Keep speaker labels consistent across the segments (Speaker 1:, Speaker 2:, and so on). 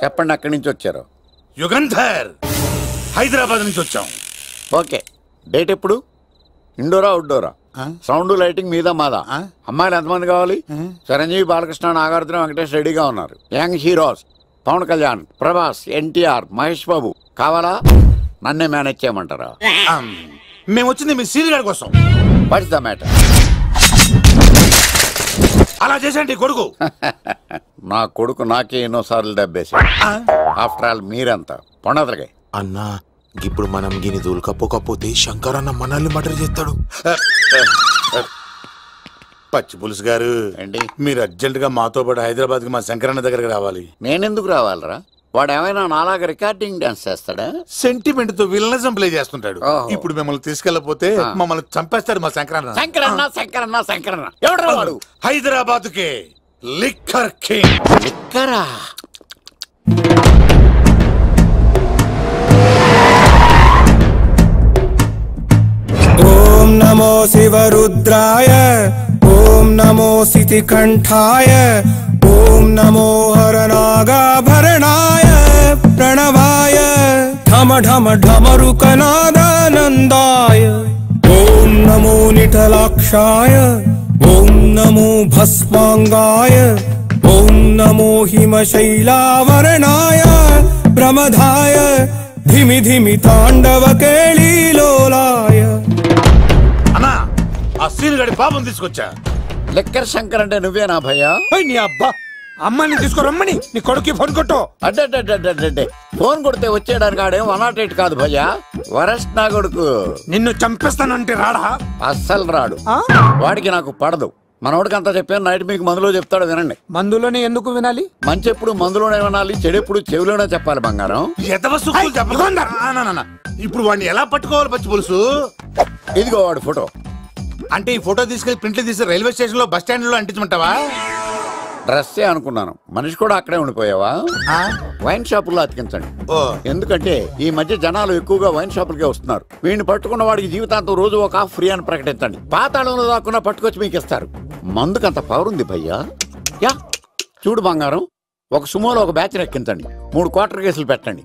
Speaker 1: చెప్పండి, అక్కడి నుంచి వచ్చారు?
Speaker 2: యుగంధర్, హైదరాబాద్ నుంచి వచ్చాం.
Speaker 1: ఓకే, డేట్ ఎప్పుడు? ఇండోరా అవుట్డోరా? సౌండ్ లైటింగ్ మీద మాదా? అమ్మాయిలు ఎంతమంది కావాలి? చిరంజీవి, బాలకృష్ణ, నాగార్జున, వెంకటేష్ రెడీగా ఉన్నారు. యంగ్ హీరోస్ పవన్ కళ్యాణ్, ప్రభాస్, ఎన్టీఆర్, మహేష్ బాబు కావాలా? నన్నే మేనేజ్ చేయమంటారా?
Speaker 2: మేము వచ్చింది మీ సీరియల్ కోసం.
Speaker 1: What's the matter?
Speaker 2: అలా చేసేంటి కొడుకు?
Speaker 1: నా కొడుకు నాకే ఎన్నోసార్లు దెబ్బేసి. ఆఫ్టర్ ఆల్ మీరంతా పొండదలకే.
Speaker 3: అన్నా, ఇప్పుడు మనం గిని దూల్కపోతే శంకర్ అన్న మనల్ని మర్డర్ చేస్తాడు.
Speaker 2: పచ్చి పులుసు గారు, మీరు అర్జెంట్ గా మాతో పాటు హైదరాబాద్ కి మా శంకరన్న దగ్గరికి రావాలి.
Speaker 1: నేనెందుకు రావాలరా? వాడు ఏమైనా నాలాగా రికార్డింగ్ డాన్స్ చేస్తాడా?
Speaker 2: సెంటిమెంట్ తో విలనిజం ప్లే చేస్తుంటాడు. ఇప్పుడు మిమ్మల్ని తీసుకెళ్లపోతే మమ్మల్ని చంపేస్తాడు మా శంకరన్న.
Speaker 1: శంకరన్న శంకరన్న శంకరన్న ఎవడు వాడు?
Speaker 2: హైదరాబాద్ కే లిక్కర్ కింగ్.
Speaker 1: లిక్కరా?
Speaker 4: ఓం నమో శివరుద్రాయ, ఓం నమో శితికంఠాయ, ఓం నమో హరనాగాభరణాయ ప్రణవాయ ఢమ ఢమ ఢమరుకనాదానందాయ, ఓం నమో నిఠలాక్షాయ, ఓం నమో భస్మాంగాయ, ఓం నమో హిమశైలావరణాయ ప్రమదాయ ధిమి ధిమి తాండవ కేళీలోలాయ.
Speaker 2: అన్నా, ఆ సీన్ గడి పాపం తీసుకొచ్చా.
Speaker 1: లిక్కర్ శంకర్ అంటే నువ్వేనా భయ్యా?
Speaker 4: నీ అబ్బా, అమ్మని తీసుకురమ్మని నీ కొడుకు ఫోన్ కొట్టు.
Speaker 1: అడ్డే ఫోన్ కొడితే వచ్చేయడానికి ఆడేం 108 కాదు భయ్యా, వరస్ట్ నా కొడుకు.
Speaker 4: నిన్ను చంపేస్తానంటే రాడా?
Speaker 1: అస్సలు రాడు. వాడికి నాకు పడదు. మనోడికి అంతా చెప్పాను. నైట్ మీకు మందులో చెప్తాడు, వినండి.
Speaker 4: మందులోనే ఎందుకు వినాలి?
Speaker 1: మంచి ఎప్పుడు మందులోనే వినాలి, చెడు ఎప్పుడు చెవిలోనే చెప్పాలి. బంగారం,
Speaker 2: ఇప్పుడు వాడిని ఎలా పట్టుకోవాలి పచ్చి పులుసు?
Speaker 1: ఇదిగో వాడు ఫోటో.
Speaker 2: అంటే ఈ ఫోటో తీసుకెళ్లి ప్రింట్లు తీసి రైల్వే స్టేషన్ లో, బస్ స్టాండ్ లో అంటించమంటావా?
Speaker 1: డ్రెస్సే అనుకున్నాను. మనిషి కూడా అక్కడే ఉండిపోయావా? వైన్ షాపుల్లో అతికించండి. ఎందుకంటే ఈ మధ్య జనాలు ఎక్కువగా వైన్ షాపులకే వస్తున్నారు. వీడిని పట్టుకున్న వాడికి జీవితాంతం రోజు ఒక ఆఫ్ ఫ్రీ అని ప్రకటించండి. పాతాళంలో దాక్కున్నా పట్టుకొచ్చి మీకు ఇస్తారు. మందుకంత పవర్ ఉంది భయ్యా. యా చూడు బంగారం, ఒక సుమోలో ఒక బ్యాచ్ ఎక్కించండి, 3 క్వార్టర్ కేసులు పెట్టండి.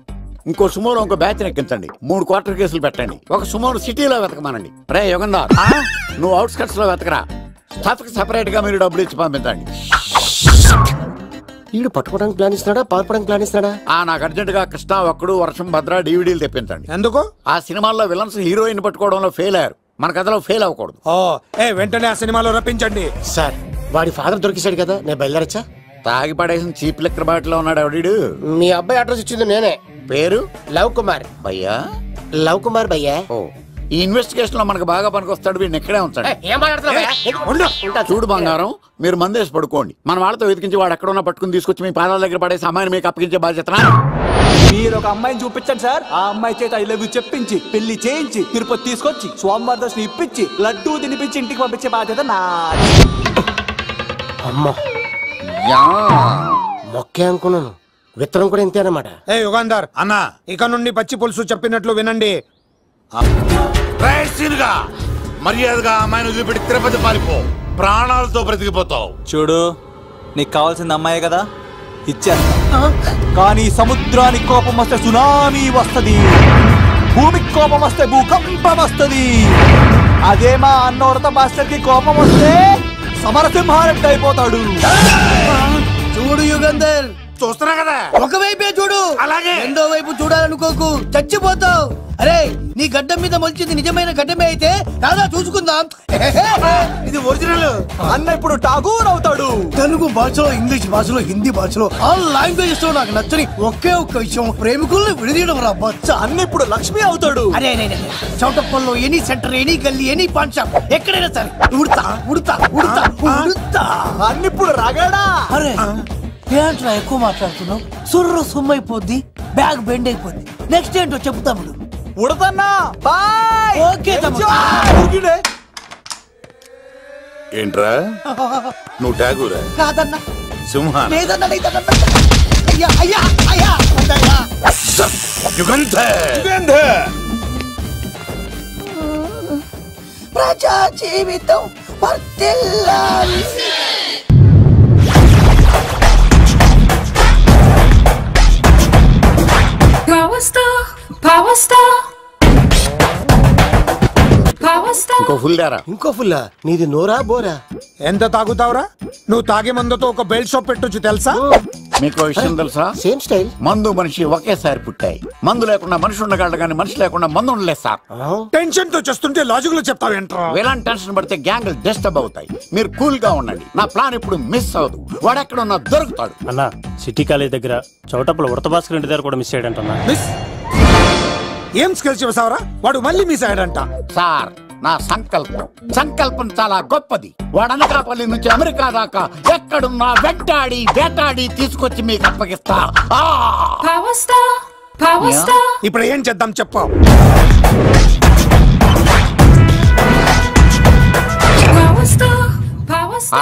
Speaker 1: ఇంకో సుమోలో ఇంకో బ్యాచ్ ఎక్కించండి, 3 క్వార్టర్ కేసులు పెట్టండి. ఒక సుమోను సిటీలో వెతకమానండి. రే యుగంధర్, నువ్వు అవుట్స్కట్స్ లో వెతకరా. స్టాఫ్ కి సెపరేట్ గా మీరు డబ్బులు ఇచ్చి పంపించండి.
Speaker 5: వీడు పట్టుకోవడానికి ప్లాన్ ఇస్తున్నాడా, పాల్పడానికి ప్లాన్ ఇస్తున్నాడా?
Speaker 1: నాకు అర్జెంట్ గా కృష్ణ, ఒక్కడు, వర్షం, భద్ర డివిడీలు తెప్పించండి.
Speaker 4: ఎందుకు?
Speaker 1: ఆ సినిమాల్లో విలన్స్ హీరోయిన్ పట్టుకోవడంలో ఫెయిల్ అయ్యారు. మన కథలో ఫెయిల్ అవ్వకూడదు.
Speaker 4: వెంటనే ఆ సినిమాలో రప్పించండి.
Speaker 5: సార్, వాడి ఫాదర్ దొరికేశాడు కదా, నేను బయలుదేరచ్చా?
Speaker 1: తాగి పడేసిన చీప్ లిక్కర్ బాటిలో ఉన్నాడు ఎవడీడు?
Speaker 5: మీ అబ్బాయి అడ్రస్ ఇచ్చింది నేనే.
Speaker 1: పేరు?
Speaker 5: లవ్ కుమార్
Speaker 1: భయ్యా.
Speaker 5: లవ్ కుమార్ భయ్యా.
Speaker 1: ఈ ఇన్వెస్టిగేషన్ లో మనకు బాగా పనికొస్తాడు. వీడిని ఎక్కడే ఉంచండి. చూడు బంగారం, మీరు మందేసి పడుకోండి. మన వాళ్ళతో వెతికించి వాడు ఎక్కడ ఉన్నా పట్టుకుని తీసుకొచ్చి మీ పాదాల దగ్గర పడేసి అమ్మాయిని మీకు అప్పగించే బాధ్యత.
Speaker 6: మీరు ఒక అమ్మాయిని చూపించండి సార్. ఆ అమ్మాయి చేత ఐ లవ్ యూ చెప్పించి, పెళ్లి చేయించి, తిరుపతి తీసుకొచ్చి, స్వామివారి దర్శనం ఇప్పించి, లడ్డూ తినిపించి ఇంటికి పంపించే బాధ్యత నాది.
Speaker 5: అమ్మా, మొక్కే అనుకున్నాను, విత్తనం కూడా ఇంతే అన్నమాట.
Speaker 4: యుగంధర్
Speaker 2: అన్నా,
Speaker 4: ఇక నుండి పచ్చి పులుసు చెప్పినట్లు వినండి.
Speaker 2: మర్యాదగా అమ్మాయిని వదిలిపెట్టి తిరుపతి పారిపో, ప్రాణాలతో బ్రతికిపోతావు.
Speaker 6: చూడు, నీకు కావాల్సింది అమ్మాయే కదా, ఇచ్చేస్తా. కానీ సముద్రానికి కోపం వస్తే సునామీ వస్తది, భూమికి కోపం వస్తే భూకంపం వస్తది. అదే మా అన్నోడత మాస్టర్ కి కోపం వస్తే సమరసింహారెడ్డి అయిపోతాడు.
Speaker 7: చూడు యుగంధర్,
Speaker 2: చూస్తున్నా కదా,
Speaker 7: ఒకవైపే చూడు,
Speaker 2: అలాగే
Speaker 7: రెండో వైపు చూడాలనుకోకు, చచ్చిపోతావు. అరే, నీ గడ్డం మీద మొలిచింది నిజమైన గడ్డమే అయితే రాదా చూసుకుందాం.
Speaker 2: ఇది ఒరిజినల్.
Speaker 6: అన్న ఇప్పుడు ఠాగూర్ అవుతాడు.
Speaker 7: తెలుగు భాషలో, ఇంగ్లీష్ భాషలో, హిందీ భాషలో, ఆల్ లాంగ్వేజెస్ లో నాకు నచ్చని ఒకే ఒక్క విషయం, ప్రేమికుల్ని విడదీయడం రా బచ్చ.
Speaker 6: అన్న ఇప్పుడు లక్ష్మి అవుతాడు.
Speaker 7: అరే చౌటప్పల్లో ఎనీ సెంటర్, ఎనీ గల్లీ, ఎనీ పాన్ షాప్, ఎక్కడైనా సరే ఉడతా ఉడతా ఉడతా ఉడతా.
Speaker 6: అన్న ఇప్పుడు రగడా.
Speaker 7: అరే ఏంట్రా ఎక్కువ మాట్లాడుతున్నావు? సుర్రు సుమ్మైపోద్ది, బ్యాగ్ బెండ్ అయిపోద్ది. నెక్స్ట్ ఏంటో చెప్తాము.
Speaker 6: ఉడతన్నా బాయ్.
Speaker 7: ఓకే
Speaker 2: ఏంట్రా నువ్వు ఠాగూరా?
Speaker 7: కాదన్నా,
Speaker 2: సింహా
Speaker 7: లేదన్నా, లేదన్నా. అయ్యా అయ్యా అయ్యా
Speaker 2: యుగంధర్,
Speaker 7: ప్రజా జీవితం వర్ధిల్లాలి.
Speaker 1: ఇంకో ఫుల్ దారా.
Speaker 5: ఇంకో ఫుల్లా? నీది నోరా బోరా?
Speaker 4: ఎంత తాగుతావురా? నువ్వు తాగే మందుతో ఒక బెల్ట్ షాప్ పెట్టొచ్చు తెలుసా?
Speaker 1: మీకు విషయం తెలుసా?
Speaker 5: Same style.
Speaker 1: మందు మనిషి ఒకేసారి పుట్టాయి. మందు లేకుండా మనిషి ఉండగలడు కానీ మనిషి లేకుండా మందు ఉండలేదు సార్.
Speaker 4: టెన్షన్ తో చేస్తుంటే లాజిక్ లో చెప్తావేంట్రా?
Speaker 1: ఎలాంటి టెన్షన్ పడితే గ్యాంగ్లు డిస్టర్బ్ అవుతాయి. మీరు కూల్ గా ఉండండి. నా ప్లాన్ ఇప్పుడు మిస్ అవ్వదు. వాడు ఎక్కడ ఉన్నా దొరుకుతాడు.
Speaker 8: అన్నా సిటీ కాలేజ్ దగ్గర చౌటప్పుల ఉడత భాస్కర్ ఇంటి దగ్గర కూడా మిస్ అయ్యాడంటన్నా.
Speaker 4: మిస్ ఏం స్కిల్స్ చేసావరా? వాడు మళ్ళీ మిస్ అయ్యాడంట.
Speaker 1: సార్ నా సంకల్పం చాలా గొప్పది. వాడు అనకాపల్లి నుంచి అమెరికా దాకా ఎక్కడున్నా వేటాడి తీసుకొచ్చి మీకు అప్పగిస్తా.
Speaker 4: ఇప్పుడు ఏం చేద్దాం చెప్పు.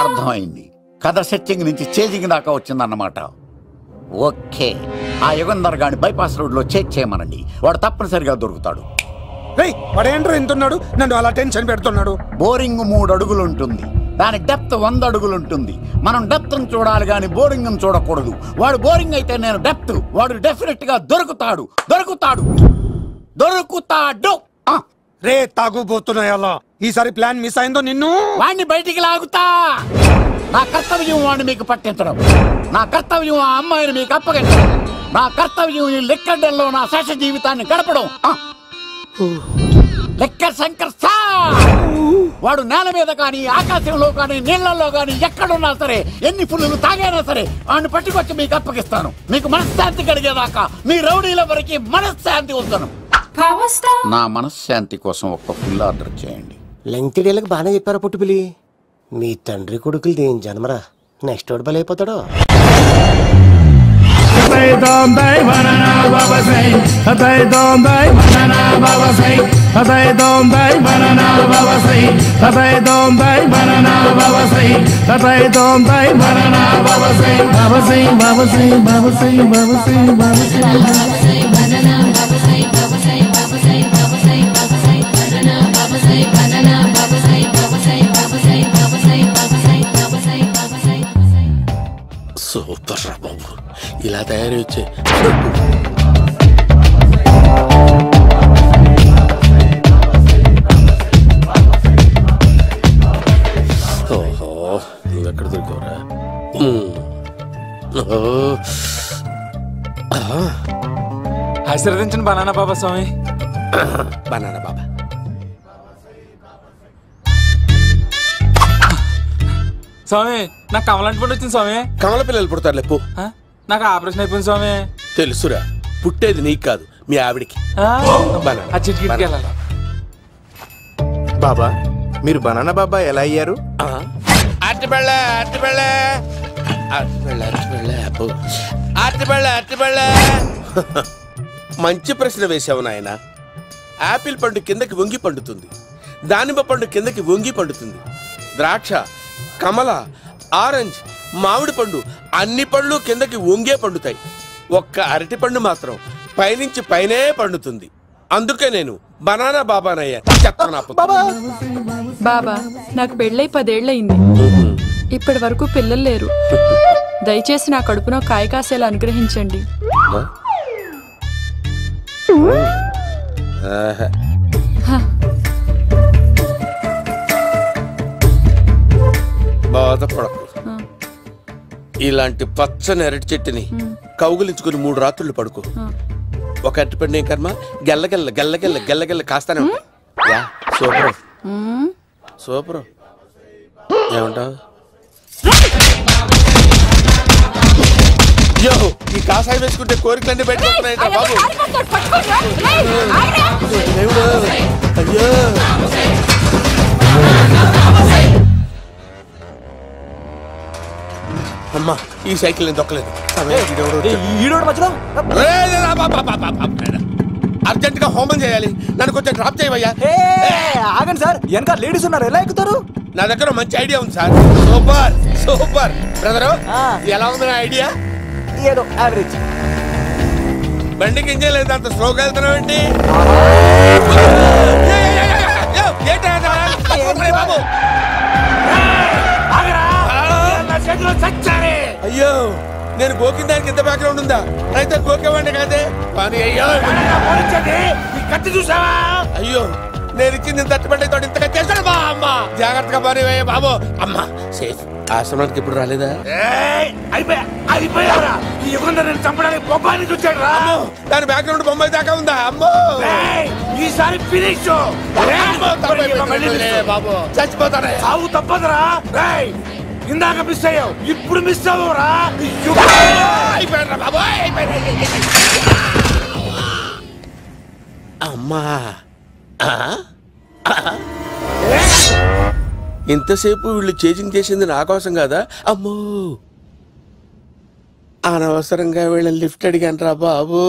Speaker 1: అర్థమైంది. కథ సెట్టింగ్ నుంచి చేజింగ్ దాకా వచ్చిందన్నమాట. ఓకే, ఆ యుగంధర్ గాని బైపాస్ రోడ్ లో చెక్ చేయమనండి. వాడు తప్పనిసరిగా దొరుకుతాడు.
Speaker 4: వాడేంట్రా ఎంతున్నాడు? నన్ను అలా టెన్షన్ పెడుతున్నాడు.
Speaker 1: బోరింగ్ 3 అడుగులు ఉంటుంది. దాని డెప్త్ 100 అడుగులు ఉంటుంది. మనం డెప్త్ చూడాలి గాని బోరింగ్ చూడకూడదు. వాడు బోరింగ్ అయితే నేను డెప్త్. వాడు డెఫినెట్ గా దొరుకుతాడు.
Speaker 4: రే తాగుబోతున్నాయి అలా. ఈసారి ప్లాన్ మిస్ అయిందో నిన్ను
Speaker 1: వాడిని బయటికి లాగుతా. నా కర్తవ్యం వాడిని మీకు పట్టించడం. నా కర్తవ్యం ఆ అమ్మాయిని మీకు అప్పగించడం. నా కర్తవ్యం ఈ లెక్కడల్లో నా శేష జీవితాన్ని గడపడం. లెక్క శంకర్ సార్. వాడు నేల మీద కానీ ఆకాశంలో కానీ నీళ్లలో కానీ ఎక్కడున్నా సరే, ఎన్ని ఫుల్లు తాగైనా సరే వాడిని పట్టుకొచ్చి మీకు అప్పగిస్తాను. మీకు మనశ్శాంతి కలిగేదాకా మీ రౌడీల వరకు మనశ్శాంతి వస్తాను. నా మనశ్శాంతి కోసం ఒక్క ఫుల్ ఆర్డర్ చేయండి.
Speaker 5: లెంగ్త్ డేలకు బాగానే చెప్పారా పుట్టుపిలి? మీ తండ్రి కొడుకులు దేని జన్మరా? నెక్స్ట్ వాడు బలైపోతాడు.
Speaker 9: సూపర్ రా బాబు, ఇలా తయారు వచ్చే. ఓహో, నువ్వెక్కడ దొరికావురా?
Speaker 6: ఆశీర్వదించండి బనానా బాబా స్వామి.
Speaker 9: బనానా బాబా
Speaker 6: స్వామి, నాకు కమలాంటి పండు వచ్చింది స్వామి.
Speaker 9: కమల పిల్లలు పుడతారు లేపు.
Speaker 6: నాకు ఆపరేషన్ అయిపోయింది స్వామి.
Speaker 9: తెలుసురా, పుట్టేది నీకు కాదు మీ ఆవిడికి.
Speaker 3: బాబా, మీరు బనానా బాబా ఎలా అయ్యారు?
Speaker 9: మంచి ప్రశ్న వేసావు నాయన. ఆపిల్ పండు కిందకి వంగి పండుతుంది, దానిమ్మ పండు కిందకి వంగి పండుతుంది, ద్రాక్ష, కమల, ఆరెంజ్, మామిడి పండు అన్ని పండ్లు కిందకి వంగే పండుతాయి. ఒక్క అరటి పండు మాత్రం పైనుంచి పైనే పండుతుంది. అందుకే నేను బనానా బాబానయ్యా.
Speaker 10: బాబా, నాకు పెళ్ళై 10 ఏళ్ళయింది. ఇప్పటి వరకు పిల్లలు లేరు. దయచేసి నా కడుపున కాయ కాసేలా అనుగ్రహించండి.
Speaker 9: బాధపడకు. ఇలాంటి పచ్చని అరటి చెట్టుని కౌగులించుకుని 3 రాత్రులు పడుకో. ఒక అరటి పండు ఏం కర్మ, గెల్లగెల్ల గెల్లగెల్ల గెల్లగెల్ల కాస్తానే ఉంటాయి. Super super. ఏమంటావు? యో, ఈ కాసాయి వేసుకుంటే కోరికలన్నీ బయటకొస్తున్నాయంట బాబు. అయ్యో, అమ్మా, ఈ సైకిల్ నేను దొక్కలేదు. అర్జెంట్ గా హోమం చేయాలి. నన్ను కొంచెం డ్రాప్ చేయవయ్యా.
Speaker 6: ఆగండి సార్, వెనక లేడీస్ ఉన్నారు, ఎలా ఎక్కుతారు?
Speaker 9: నా దగ్గర మంచి ఐడియా ఉంది సార్. Super super. బ్రదరు, ఎలా ఉంది నా ఐడియా?
Speaker 6: ఏదో యావరేజ్.
Speaker 9: బండికి ఇంజన్ లేదు, అంత స్లోగా వెళ్తున్నావు ఏంటి? అయ్యో, నేను గోకిన దానికి ఎంత బ్యాక్గ్రౌండ్ ఉందా? అయితే గోకేవాడిని కాదే. కానీ అయ్యో, కత్తి చూసావా? అయ్యో, నేను ఇచ్చింది తట్టుబడి తోటి ఇంతగా చేశాడు మా అమ్మ. జాగ్రత్తగా మరి బాబు. అమ్మ సేఫ్. ఆశ్రమానికి ఇప్పుడు రాలేదా?
Speaker 2: అయిపోయారా ఈ యుగంలో నేను చంపడానికి బొబ్బాని చూచాడు రా.
Speaker 9: దాని బ్యాక్గ్రౌండ్ బొమ్మాయి దాకా ఉందా? అమ్మో
Speaker 2: ఈసారి ఫినిష్
Speaker 9: బాబు చచ్చిపోతానే.
Speaker 2: సాగు తప్పదురా. ఇందాక మిస్ అయ్యావు, ఇప్పుడు మిస్ అవ్వరా.
Speaker 9: అయిపోయాడు బాబు. అమ్మా ఇంతసేపు వీళ్ళు చేజింగ్ చేసింది నా కోసం కాదా? అమ్మో అనవసరంగా వీళ్ళని లిఫ్ట్ అడిగాను రా బాబు.